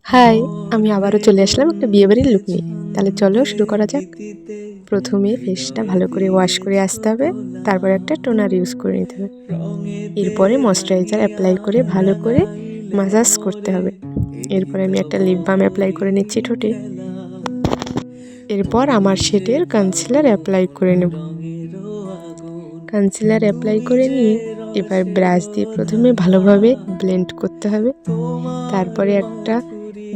High, আমি আবারও চলে আসলাম একটা বিয়েবাড়ির লুক নিয়ে। তাহলে চলো শুরু করা যাক। প্রথমে ফেসটা ভালো করে ওয়াশ করে আসতে হবে, তারপর একটা টোনার ইউজ করে নিতে হবে। এরপরে ময়শ্চারাইজার অ্যাপ্লাই করে ভালো করে মাসাজ করতে হবে। এরপরে আমি একটা লিপ বাম অ্যাপ্লাই করে নিচ্ছি ঠোঁটে। এরপর আমার শেডের কনসিলার অ্যাপ্লাই করে নেব। কনসিলার অ্যাপ্লাই করে নিয়ে এবার ব্রাশ দিয়ে প্রথমে ভালোভাবে ব্লেন্ড করতে হবে। তারপরে একটা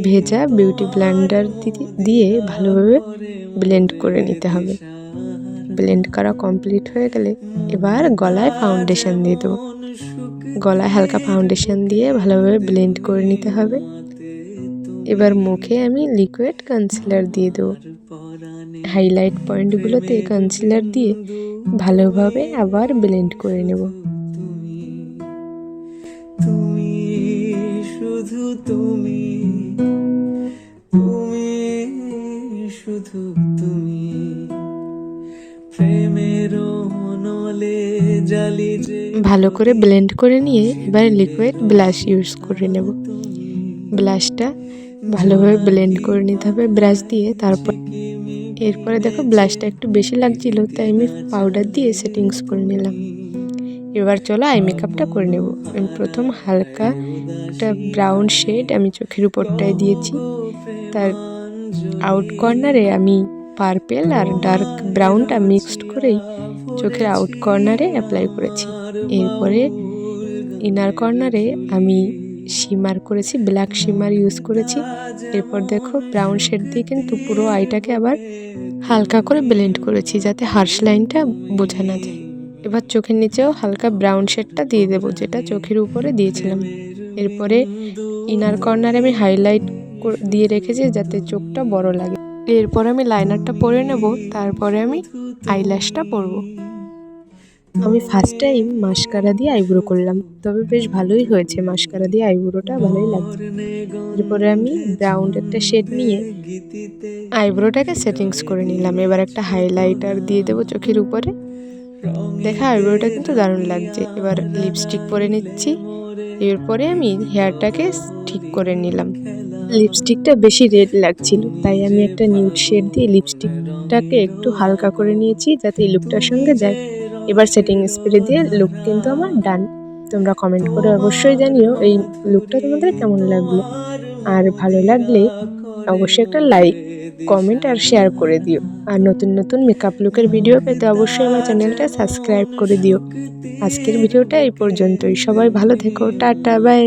ভেজা বিউটি ব্লেন্ডার দিয়ে ভালোভাবে ব্লেন্ড করে নিতে হবে। ব্লেন্ড করা কমপ্লিট হয়ে গেলে এবার গলায় ফাউন্ডেশন দিয়ে দেবো। গলায় হালকা ফাউন্ডেশন দিয়ে ভালোভাবে ব্লেন্ড করে নিতে হবে। এবার মুখে আমি লিকুইড কনসিলার দিয়ে দেবো। হাইলাইট পয়েন্টগুলোতে কনসিলার দিয়ে ভালোভাবে আবার ব্লেন্ড করে নেব। তুমি শুধু তুমি, তুমি শুধু তুমি, প্রেমের নলে জালি যে। ভালো করে ব্লেন্ড করে নিয়ে এবার লিকুইড ব্লাশ ইউজ করে নেব। ব্লাশটা ভালোভাবে ব্লেন্ড করে নিতে হবে ব্রাশ দিয়ে। এরপরে দেখো ব্লাশটা একটু বেশি লাগছিল, তাই আমি পাউডার দিয়ে সেটিংস করে নিলাম। এবার চলো আই মেকআপটা করে নেব। আমি প্রথম হালকা একটা ব্রাউন শেড আমি চোখের উপরটায় দিয়েছি। তার আউট কর্নারে আমি পার্পেল আর ডার্ক ব্রাউনটা মিক্সড করেই চোখের আউট কর্নারে অ্যাপ্লাই করেছি। এরপরে ইনার কর্নারে আমি শিমার করেছি, ব্ল্যাক শিমার ইউজ করেছি। এরপর দেখো ব্রাউন শেড দিয়ে কিন্তু পুরো আইটাকে আবার হালকা করে ব্লেন্ড করেছি, যাতে হার্শ লাইনটা বোঝা না যায়। এবার চোখের নিচেও হালকা ব্রাউন শেডটা দিয়ে দেবো, যেটা চোখের উপরে দিয়েছিলাম। এরপরে ইনার কর্নারে আমি হাইলাইট দিয়ে রেখেছি যাতে চোখটা বড় লাগে। এরপর আমি লাইনারটা পরে নেব, তারপরে আমি আইল্যাশটা পরবো। আমি ফার্স্ট টাইম মাস্কারা দিয়ে আইব্রো করলাম, তবে বেশ ভালোই হয়েছে। মাস্কারা দিয়ে আইব্রোটা ভালোই লাগছে। এরপরে আমি ব্রাউন একটা শেড নিয়ে আইব্রোটাকে সেটিংস করে নিলাম। এবার একটা হাইলাইটার দিয়ে দেবো চোখের উপরে। দেখা আইব্রোটা কিন্তু দারুণ লাগছে। এবার লিপস্টিক পরে নিচ্ছি। এরপরে আমি হেয়ারটাকে ঠিক করে নিলাম। লিপস্টিকটা বেশি রেড লাগছিল, তাই আমি একটা নিউড শেড দিয়ে লিপস্টিকটাকে একটু হালকা করে নিয়েছি, যাতে এই লুকটার সঙ্গে যায়। এবার সেটিং স্প্রে দিয়ে লুক কিন্তু আমার ডান। তোমরা কমেন্ট করে অবশ্যই জানিও এই লুকটা তোমাদের কেমন লাগলো। আর ভালো লাগলে অবশ্যই একটা লাইক, কমেন্ট আর শেয়ার করে দিও। আর নতুন নতুন মেকআপ লুকের ভিডিও পেতে অবশ্যই আমার চ্যানেলটা সাবস্ক্রাইব করে দিও। আজকের ভিডিওটা এই পর্যন্তই। সবাই ভালো থেকো, টাটা, বাই।